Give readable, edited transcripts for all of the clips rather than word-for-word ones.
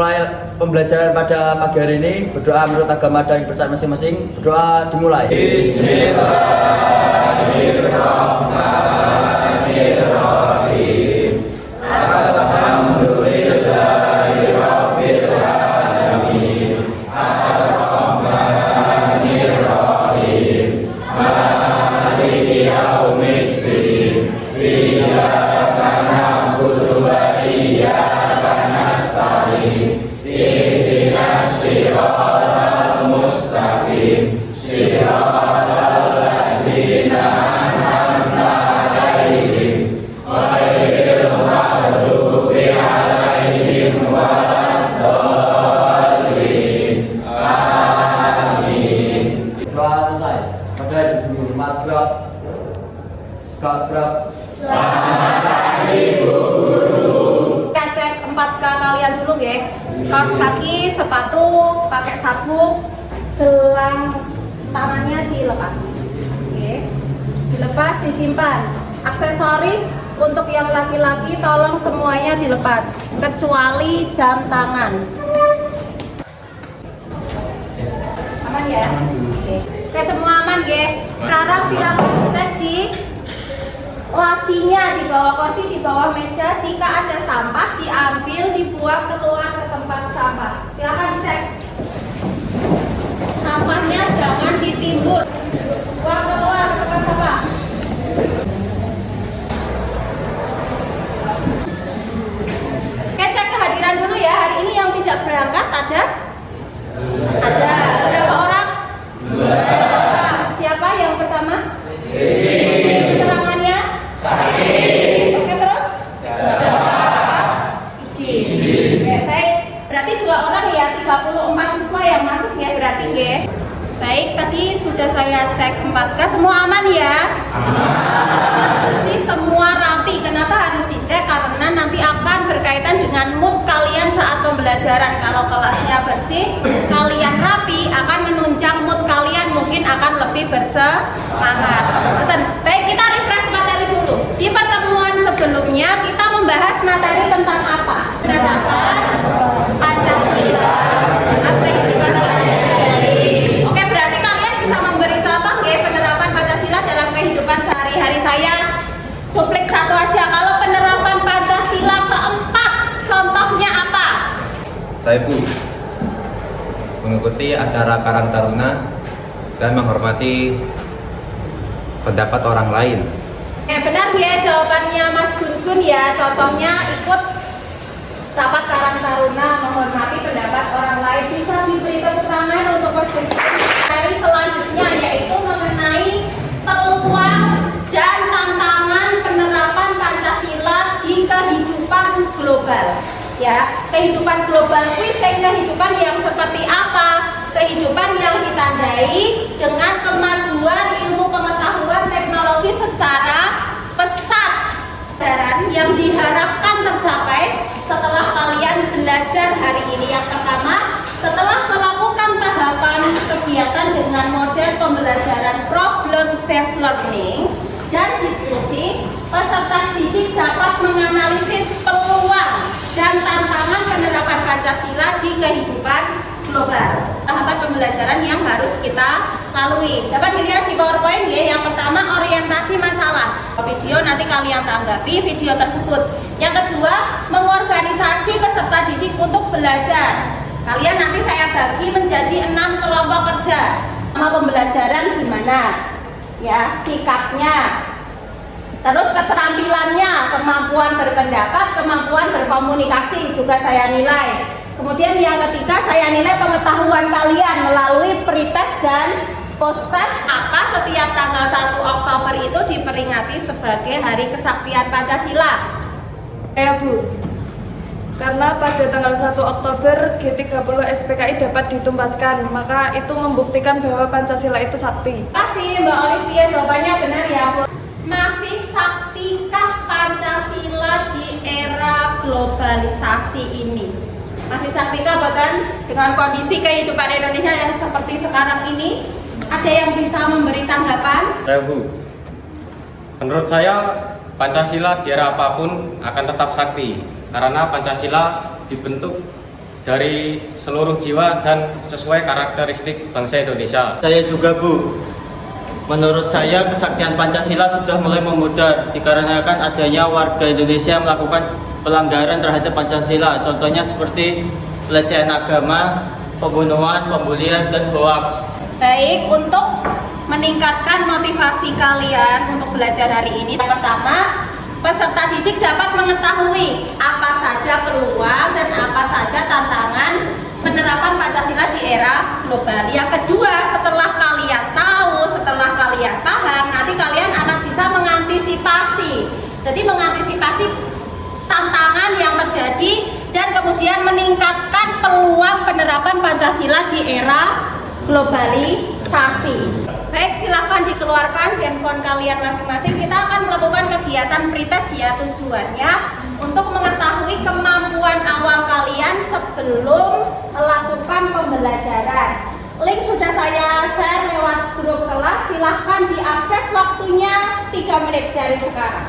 memulai pembelajaran pada pagi hari ini. Berdoa menurut agama dan kepercayaan masing-masing. Berdoa dimulai. Bismillahirrahmanirrahim. Alhamdulillahirabbil alamin. Ar-Rahmanirrahim. Maliki yaumiddin. Iyyaka na'budu wa iyyaka nasta'in. Ihdinas siratal mustaqim. Siratal ladzina an'amta 'alaihim ghairil maghdubi 'alaihim waladdallin. Amin. Doa selesai. Pada hormat gerak. Gerak. Selamat pagi Bu Guru. Kita cek 4K kalian dulu ya. Kaos kaki, sepatu, pakai sabuk, gelang tangannya dilepas. Oke. Dilepas, disimpan. Aksesoris untuk yang laki-laki tolong semuanya dilepas kecuali jam tangan. Aman ya? Oke, semua aman ya. Sekarang silakan dicek di lacinya di bawah kursi, di bawah meja. Jika ada sampah diambil, dibuang keluar ke tempat sampah. Silakan dicek. Sampahnya jangan ditimbun, buang keluar ke tempat sampah. Oke, cek kehadiran dulu ya. Hari ini yang tidak berangkat ada? Ada. Berapa orang? 2 orang. Siapa yang pertama? Keterangannya? Oke, terus? Izin. Oke, baik. Berarti 2 orang ya, 34 siswa yang masuk ya berarti ya. Baik, tadi sudah saya cek 4K, semua aman ya? Bersih, semua rapi. Kenapa harus dicek? Karena nanti akan berkaitan dengan mood kalian saat pembelajaran. Kalau kelasnya bersih, kalian rapi, akan menunjang mood kalian, mungkin akan lebih bersemangat. Baik, kita refresh materi dulu. Di pertemuan sebelumnya kita membahas materi tentang apa? Penerapan Pancasila. Oke, berarti kalian bisa memberi contoh ya penerapan Pancasila dalam kehidupan sehari-hari. Saya cuplik satu aja. Kalau penerapan Pancasila keempat, contohnya apa? Saya Bu, mengikuti acara Karang Taruna dan menghormati pendapat orang lain. Benar ya jawabannya Mas Gun ya. Contohnya ikut rapat Karang Taruna, menghormati pendapat orang lain. Bisa diberi tepuk tangan untuk Mas Gun. Materi selanjutnya yaitu mengenai peluang dan tantangan penerapan Pancasila di kehidupan global. Ya, kehidupan global itu kehidupan yang seperti apa? Kehidupan yang ditandai dengan kemajuan ilmu pengetahuan teknologi secara pesat, yang diharapkan tercapai setelah kalian belajar hari ini. Yang pertama, setelah melakukan tahapan kegiatan dengan model pembelajaran problem based learning dan diskusi, peserta didik dapat menganalisis peluang dan tantangan penerapan Pancasila di kehidupan global. Tahapan pembelajaran yang harus kita lalui dapat dilihat di PowerPoint ya. Yang pertama, orientasi masalah. Video nanti kalian tanggapi video tersebut. Yang kedua, mengorganisasi peserta didik untuk belajar. Kalian nanti saya bagi menjadi 6 kelompok kerja. Sama pembelajaran gimana? Ya, sikapnya. Terus keterampilannya, kemampuan berpendapat, kemampuan berkomunikasi juga saya nilai. Kemudian yang ketiga, saya nilai pengetahuan kalian melalui pretest dan postest. Apa setiap tanggal 1 Oktober itu diperingati sebagai Hari Kesaktian Pancasila? Bu, karena pada tanggal 1 Oktober G30 SPKI dapat ditumpaskan, maka itu membuktikan bahwa Pancasila itu sakti. Terima kasih Mbak Olivia, jawabannya benar ya Bu. Masih saktikah Pancasila di era globalisasi ini? Masih saktikah bahkan dengan kondisi kehidupan Indonesia yang seperti sekarang ini? Ada yang bisa memberi tanggapan? Saya Bu, menurut saya Pancasila di era apapun akan tetap sakti karena Pancasila dibentuk dari seluruh jiwa dan sesuai karakteristik bangsa Indonesia. Saya juga, Bu. Menurut saya kesaktian Pancasila sudah mulai memudar dikarenakan adanya warga Indonesia yang melakukan pelanggaran terhadap Pancasila. Contohnya seperti pelecehan agama, pembunuhan, pembulian, dan hoaks. Baik, untuk meningkatkan motivasi kalian untuk belajar hari ini, yang pertama, peserta didik dapat mengetahui apa saja peluang dan apa saja tantangan penerapan Pancasila di era global. Yang kedua, setelah kalian tahu, setelah kalian paham, nanti kalian akan bisa mengantisipasi. Jadi mengantisipasi tantangan yang terjadi dan kemudian meningkatkan peluang penerapan Pancasila di era globalisasi. Baik, silakan dikeluarkan handphone kalian masing-masing. Kita akan melakukan kegiatan pretest ya, tujuannya untuk mengetahui kemampuan awal kalian sebelum melakukan pembelajaran. Link sudah saya share lewat grup kelas, silahkan diakses, waktunya 3 menit dari sekarang.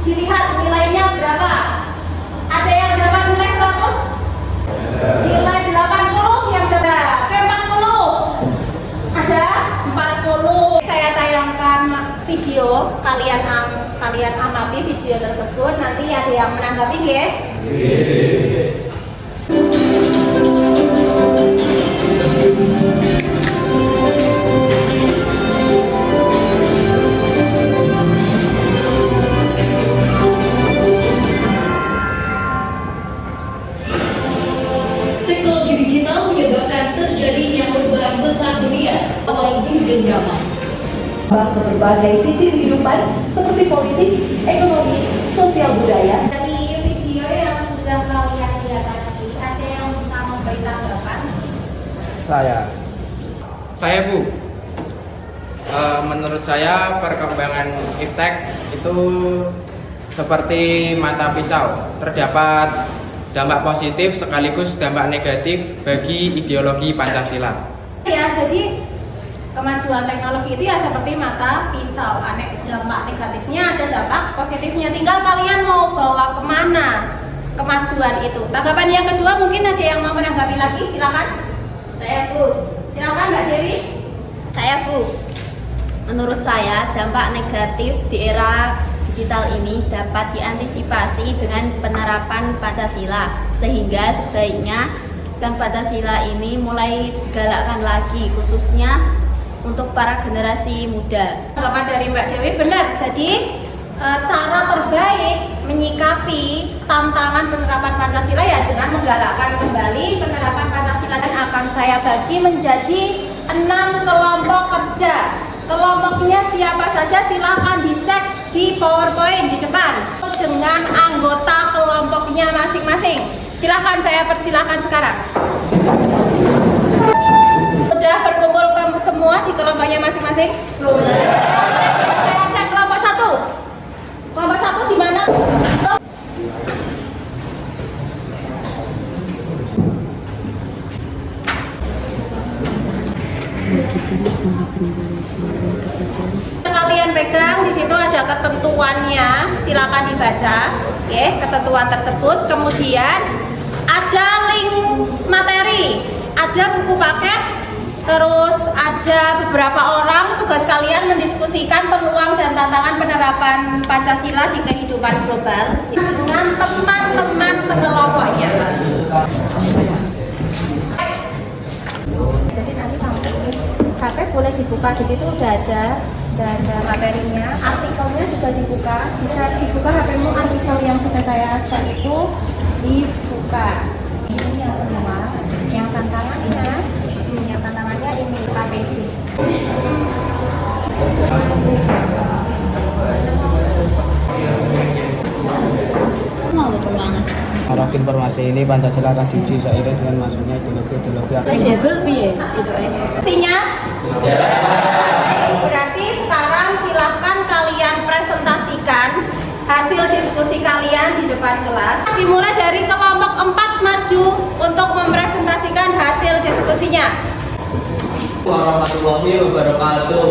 Dilihat nilainya berapa? Ada yang dapat nilai 100? Nilai 80 yang dapat ke 40? Ada 40. Saya tayangkan video, kalian amati video tersebut, nanti ada yang menanggapi ya? Teknologi digital menyebabkan terjadinya perubahan besar dunia mulai di genggaman. Ke berbagai sisi kehidupan seperti politik, ekonomi, sosial budaya. Dari video yang sudah kalian lihat tadi, ada yang bisa memberi tanggapan? Saya, Bu. Menurut saya perkembangan iptek itu seperti mata pisau. Terdapat dampak positif sekaligus dampak negatif bagi ideologi Pancasila. Ya, jadi kemajuan teknologi itu ya seperti mata pisau. Dampak negatifnya ada, dampak positifnya. Tinggal kalian mau bawa kemana kemajuan itu. Tanggapan yang kedua mungkin ada yang mau menanggapi lagi, silakan. Saya, Bu. Silakan Mbak Dewi. Saya, Bu. Menurut saya, dampak negatif di era digital ini dapat diantisipasi dengan penerapan Pancasila, sehingga sebaiknya dan Pancasila ini mulai digalakkan lagi, khususnya untuk para generasi muda. Tanggapan dari Mbak Dewi benar. Jadi cara terbaik menyikapi tantangan penerapan Pancasila ya dengan menggalakkan kembali penerapan Pancasila, dan akan saya bagi menjadi 6 kelompok kerja. Kelompoknya siapa saja silakan dicek di PowerPoint di depan dengan anggota kelompoknya masing-masing. Silakan, saya persilahkan sekarang. Sudah berkumpul semua di kelompoknya masing-masing? Sudah. Saya cek kelompok 1. Kelompok 1 di mana? Kalian pegang di situ ada ketentuannya, silakan dibaca, oke, ketentuan tersebut. Kemudian ada link materi, ada buku paket, terus ada beberapa orang. Tugas kalian mendiskusikan peluang dan tantangan penerapan Pancasila di kehidupan global dengan teman-teman sekelompoknya. Jadi nanti HP boleh dibuka, di situ udah ada materinya, artikelnya juga dibuka, bisa dibuka HPmu, artikel yang sudah saya share itu dibuka. Ini yang kedua, yang tantangannya ini KPD. Arah informasi ini Pancasila akan diuji seiring dengan masuknya ideologi Artinya berarti sekarang silahkan kalian presentasikan hasil diskusi kalian di depan kelas. Dimulai dari kelompok 4 maju untuk mempresentasikan hasil diskusinya. warahmatullahi wabarakatuh.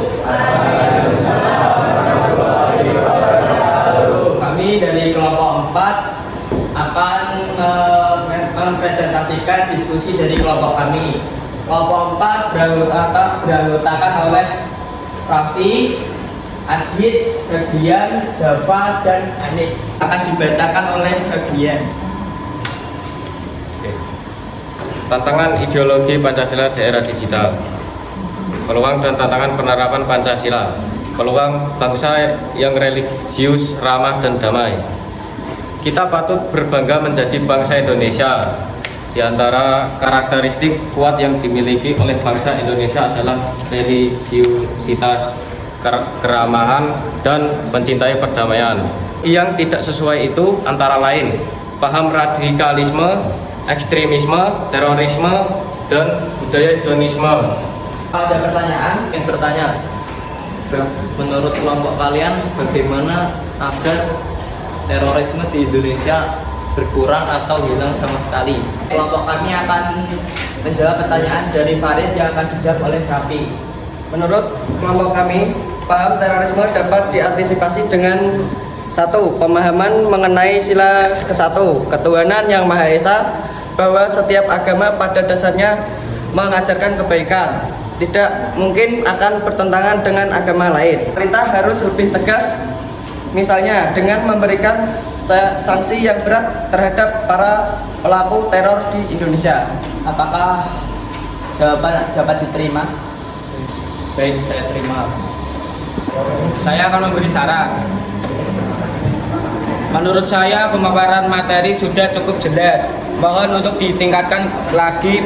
Kami dari kelompok 4 akan mempresentasikan diskusi dari kelompok kami. Kelompok 4 beranggotakan oleh Raffi, Adit, Febian, Dava, dan Anik. Akan dibacakan oleh Febian. Tantangan ideologi Pancasila di era digital. Peluang dan tantangan penerapan Pancasila. Peluang bangsa yang religius, ramah, dan damai. Kita patut berbangga menjadi bangsa Indonesia. Di antara karakteristik kuat yang dimiliki oleh bangsa Indonesia adalah religiusitas, keramahan, dan mencintai perdamaian. Yang tidak sesuai itu antara lain paham radikalisme, ekstremisme, terorisme, dan budaya hedonisme. Ada pertanyaan? Yang bertanya, menurut kelompok kalian bagaimana agar terorisme di Indonesia berkurang atau hilang sama sekali? Kelompok kami akan menjawab pertanyaan dari Faris yang akan dijawab oleh Raffi. Menurut kelompok kami, paham terorisme dapat diantisipasi dengan 1. Pemahaman mengenai sila ke-1, ketuhanan yang Maha Esa, bahwa setiap agama pada dasarnya mengajarkan kebaikan, tidak mungkin akan bertentangan dengan agama lain. Pemerintah harus lebih tegas, misalnya dengan memberikan sanksi yang berat terhadap para pelaku teror di Indonesia. Apakah jawaban dapat diterima? Baik, saya terima. Saya akan memberi saran. Menurut saya pemaparan materi sudah cukup jelas. Mohon untuk ditingkatkan lagi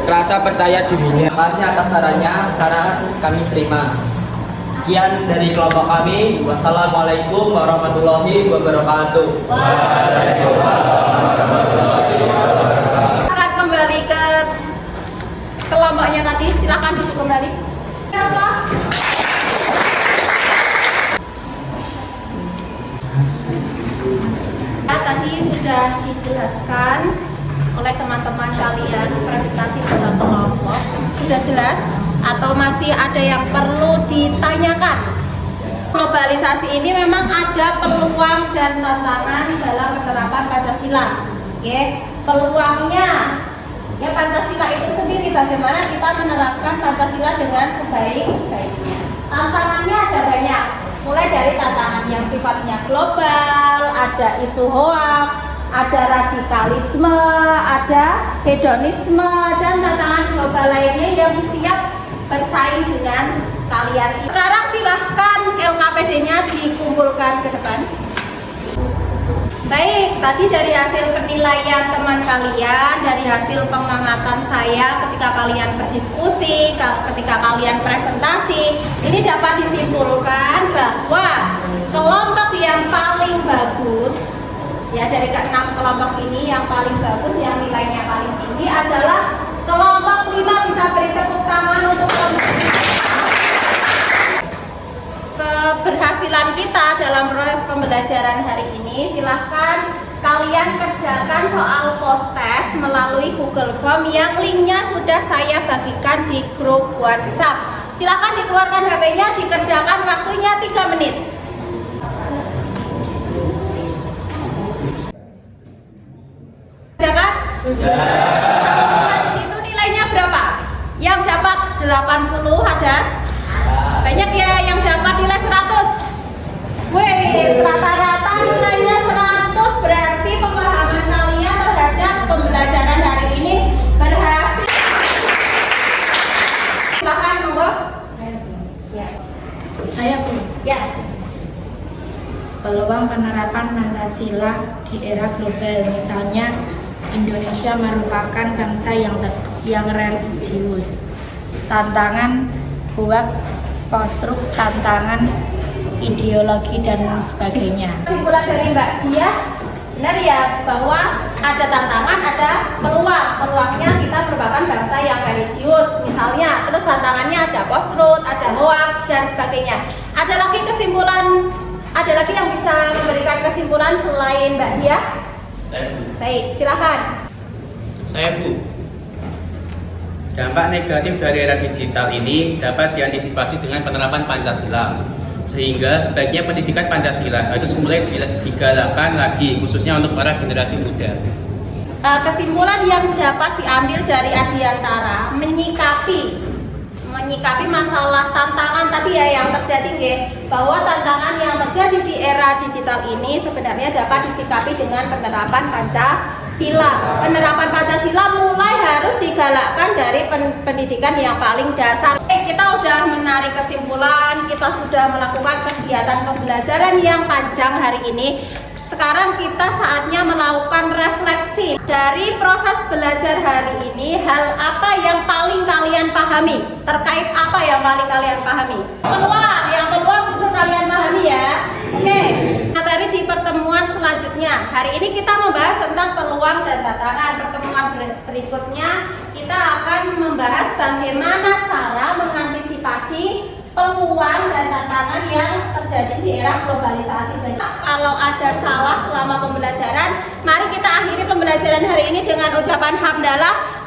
rasa percaya dirinya. Terima kasih atas sarannya, saran kami terima. Sekian dari kelompok kami. Wassalamualaikum warahmatullahi wabarakatuh. Akan kembali ke kelompoknya tadi, silakan duduk kembali. Tadi sudah dijelaskan oleh teman-teman kalian presentasi dalam kelompok. Sudah jelas atau masih ada yang perlu ditanyakan? Globalisasi ini memang ada peluang dan tantangan dalam penerapan Pancasila. Oke, peluangnya ya Pancasila itu sendiri, bagaimana kita menerapkan Pancasila dengan sebaik-baiknya. Tantangannya ada banyak, mulai dari tantangan yang sifatnya global, ada isu hoaks, ada radikalisme, ada hedonisme, dan tantangan global lainnya yang siap bersaing dengan kalian. Sekarang silahkan LKPD-nya dikumpulkan ke depan. Baik, tadi dari hasil penilaian teman kalian, dari hasil pengamatan saya ketika kalian berdiskusi, ketika kalian presentasi, ini dapat disimpulkan bahwa kelompok yang paling bagus, ya dari ke-6 kelompok ini yang paling bagus, yang nilainya paling tinggi adalah kelompok 5. Bisa beri tepuk tangan untuk kelompok 5. Keberhasilan kita dalam proses pembelajaran hari ini, silahkan kalian kerjakan soal post-test melalui Google Form yang linknya sudah saya bagikan di grup WhatsApp. Silahkan dikeluarkan HP-nya, dikerjakan, waktunya 3 menit. Kerjakan? Sudah. Di situ nilainya berapa? Yang dapat 80 ada? Banyak ya yang dapat nilai 100. Wih, rata-rata nilainya 100, berarti pemahaman kalian terhadap pembelajaran hari ini berhasil. Silakan monggo. Ya. Saya Bu. Ya. Peluang penerapan Pancasila di era global, misalnya Indonesia merupakan bangsa yang religius. Tantangan buat konstruk, tantangan ideologi dan sebagainya. Kesimpulan dari Mbak Dia, benar ya bahwa ada tantangan, ada peluang. Peluangnya kita merupakan bangsa yang religius, misalnya. Terus tantangannya ada post-truth, ada hoax dan sebagainya. Ada lagi kesimpulan, ada lagi yang bisa memberikan kesimpulan selain Mbak Dia? Saya Bu. Baik, silakan. Saya Bu. Dampak negatif dari era digital ini dapat diantisipasi dengan penerapan Pancasila. Sehingga sebaiknya pendidikan Pancasila harus mulai digalakkan lagi, khususnya untuk para generasi muda. Kesimpulan yang dapat diambil dari Adiantara menyikapi masalah tantangan tadi ya yang terjadi bahwa tantangan yang terjadi di era digital ini sebenarnya dapat disikapi dengan penerapan Pancasila. Penerapan Pancasila mulai harus digalakkan dari pendidikan yang paling dasar. Kita sudah menarik kesimpulan, kita sudah melakukan kegiatan pembelajaran yang panjang hari ini. Sekarang kita saatnya melakukan refleksi dari proses belajar hari ini. Hal apa yang paling kalian pahami? Terkait apa yang paling kalian pahami? Peluang justru kalian pahami ya. Oke, materi di pertemuan selanjutnya. Hari ini kita membahas tentang peluang dan tantangan. Pertemuan berikutnya kita akan membahas bagaimana cara mengantisipasi peluang dan tantangan yang terjadi di era globalisasi. Kalau ada salah selama pembelajaran, mari kita akhiri pembelajaran hari ini dengan ucapan hamdalah.